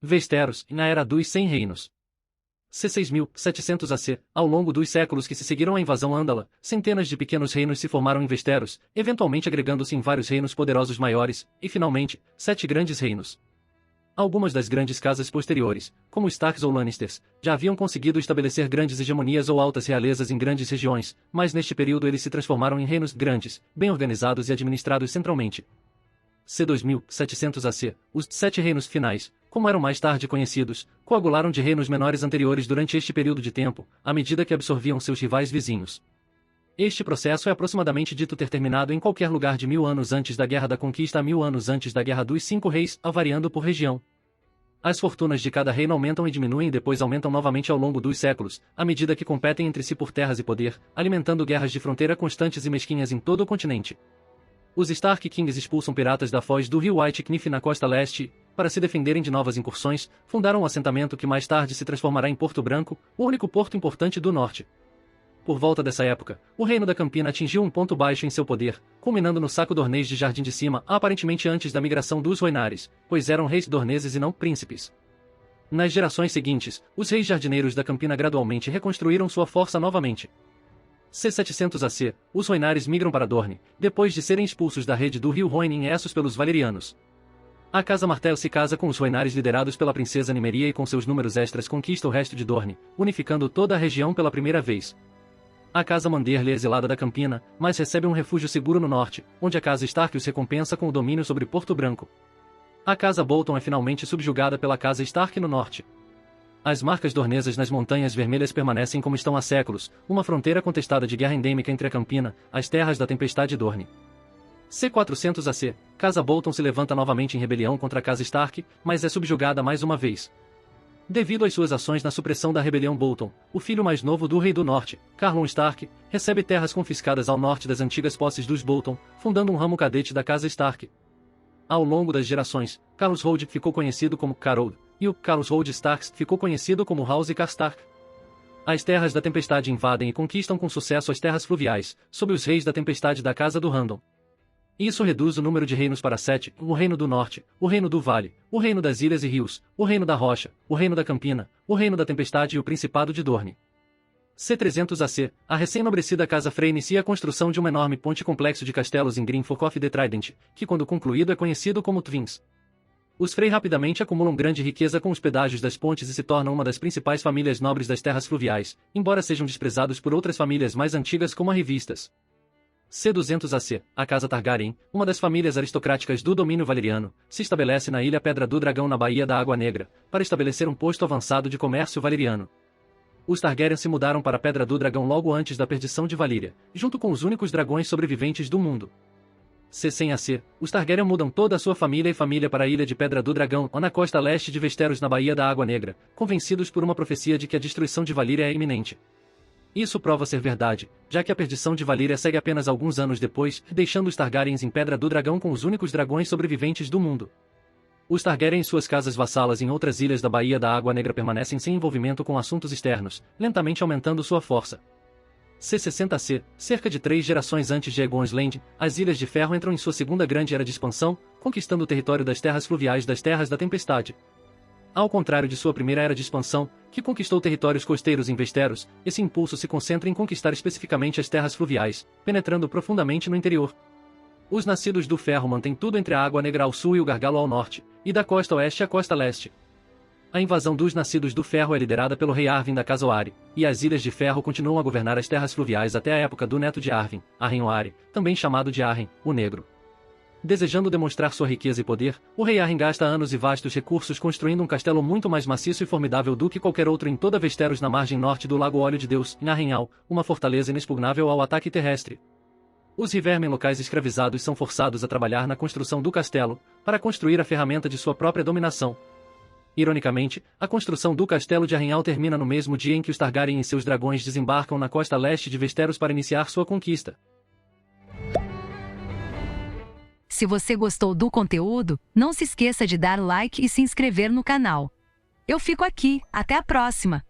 Westeros, na Era dos 100 Reinos. C. 6700 AC. Ao longo dos séculos que se seguiram à invasão ândala, centenas de pequenos reinos se formaram em Westeros, eventualmente agregando-se em vários reinos poderosos maiores, e finalmente, 7 grandes reinos. Algumas das grandes casas posteriores, como Starks ou Lannisters, já haviam conseguido estabelecer grandes hegemonias ou altas realezas em grandes regiões, mas neste período eles se transformaram em reinos grandes, bem organizados e administrados centralmente. C. 2700 AC. Os 7 reinos finais, como eram mais tarde conhecidos, coagularam de reinos menores anteriores durante este período de tempo, à medida que absorviam seus rivais vizinhos. Este processo é aproximadamente dito ter terminado em qualquer lugar de 1000 anos antes da Guerra da Conquista a 1000 anos antes da Guerra dos 5 Reis, variando por região. As fortunas de cada reino aumentam e diminuem e depois aumentam novamente ao longo dos séculos, à medida que competem entre si por terras e poder, alimentando guerras de fronteira constantes e mesquinhas em todo o continente. Os Stark Kings expulsam piratas da foz do rio White Cliff na costa leste, para se defenderem de novas incursões, fundaram um assentamento que mais tarde se transformará em Porto Branco, o único porto importante do norte. Por volta dessa época, o Reino da Campina atingiu um ponto baixo em seu poder, culminando no saco dornês de Jardim de Cima, aparentemente antes da migração dos Rhoynares, pois eram reis dorneses e não príncipes. Nas gerações seguintes, os reis jardineiros da Campina gradualmente reconstruíram sua força novamente. C. 700 AC, os Rhoynares migram para Dorne, depois de serem expulsos da rede do rio Rhoyne em Essos pelos Valerianos. A Casa Martell se casa com os Rhoynares liderados pela princesa Nymeria e com seus números extras conquista o resto de Dorne, unificando toda a região pela primeira vez. A Casa Manderly é exilada da Campina, mas recebe um refúgio seguro no norte, onde a Casa Stark os recompensa com o domínio sobre Porto Branco. A Casa Bolton é finalmente subjugada pela Casa Stark no norte. As marcas dornesas nas Montanhas Vermelhas permanecem como estão há séculos, uma fronteira contestada de guerra endêmica entre a Campina, as Terras da Tempestade e Dorne. C. 400 AC, Casa Bolton se levanta novamente em rebelião contra a Casa Stark, mas é subjugada mais uma vez. Devido às suas ações na supressão da rebelião Bolton, o filho mais novo do Rei do Norte, Carlon Stark, recebe terras confiscadas ao norte das antigas posses dos Bolton, fundando um ramo cadete da Casa Stark. Ao longo das gerações, Carlos Rold ficou conhecido como Carold, e o Carlos Rold Starks ficou conhecido como House Karstark. As Terras da Tempestade invadem e conquistam com sucesso as Terras Fluviais, sob os Reis da Tempestade da Casa do Random. Isso reduz o número de reinos para 7, o Reino do Norte, o Reino do Vale, o Reino das Ilhas e Rios, o Reino da Rocha, o Reino da Campina, o Reino da Tempestade e o Principado de Dorne. C. 300 AC, a recém-enobrecida Casa Frey inicia a construção de uma enorme ponte complexo de castelos em Greenfork of the Trident, que quando concluído é conhecido como Twins. Os Frey rapidamente acumulam grande riqueza com os pedágios das pontes e se tornam uma das principais famílias nobres das terras fluviais, embora sejam desprezados por outras famílias mais antigas como as Revistas. C. 200 AC, a Casa Targaryen, uma das famílias aristocráticas do domínio valeriano, se estabelece na Ilha Pedra do Dragão na Baía da Água Negra, para estabelecer um posto avançado de comércio valeriano. Os Targaryen se mudaram para a Pedra do Dragão logo antes da perdição de Valíria, junto com os únicos dragões sobreviventes do mundo. C. 100 AC, os Targaryen mudam toda a sua família para a Ilha de Pedra do Dragão, ou na costa leste de Westeros na Baía da Água Negra, convencidos por uma profecia de que a destruição de Valíria é iminente. Isso prova ser verdade, já que a perdição de Valíria segue apenas alguns anos depois, deixando os Targaryens em Pedra do Dragão com os únicos dragões sobreviventes do mundo. Os Targaryen e suas casas vassalas em outras ilhas da Baía da Água Negra permanecem sem envolvimento com assuntos externos, lentamente aumentando sua força. C. 60C, cerca de 3 gerações antes de Aegon's Landing, as Ilhas de Ferro entram em sua segunda grande era de expansão, conquistando o território das terras fluviais das Terras da Tempestade. Ao contrário de sua primeira era de expansão, que conquistou territórios costeiros em Westeros, esse impulso se concentra em conquistar especificamente as terras fluviais, penetrando profundamente no interior. Os Nascidos do Ferro mantêm tudo entre a Água Negra ao sul e o Gargalo ao norte, e da costa oeste à costa leste. A invasão dos Nascidos do Ferro é liderada pelo rei Arvyn da Casa Oari, e as Ilhas de Ferro continuam a governar as terras fluviais até a época do neto de Arvyn, Arryn Oari, também chamado de Arryn, o Negro. Desejando demonstrar sua riqueza e poder, o rei Arryn gasta anos e vastos recursos construindo um castelo muito mais maciço e formidável do que qualquer outro em toda Westeros na margem norte do Lago Óleo de Deus, em Arrynhal, uma fortaleza inexpugnável ao ataque terrestre. Os Revermen locais escravizados são forçados a trabalhar na construção do castelo, para construir a ferramenta de sua própria dominação. Ironicamente, a construção do castelo de Arrynhal termina no mesmo dia em que os Targaryen e seus dragões desembarcam na costa leste de Westeros para iniciar sua conquista. Se você gostou do conteúdo, não se esqueça de dar like e se inscrever no canal. Eu fico aqui, até a próxima!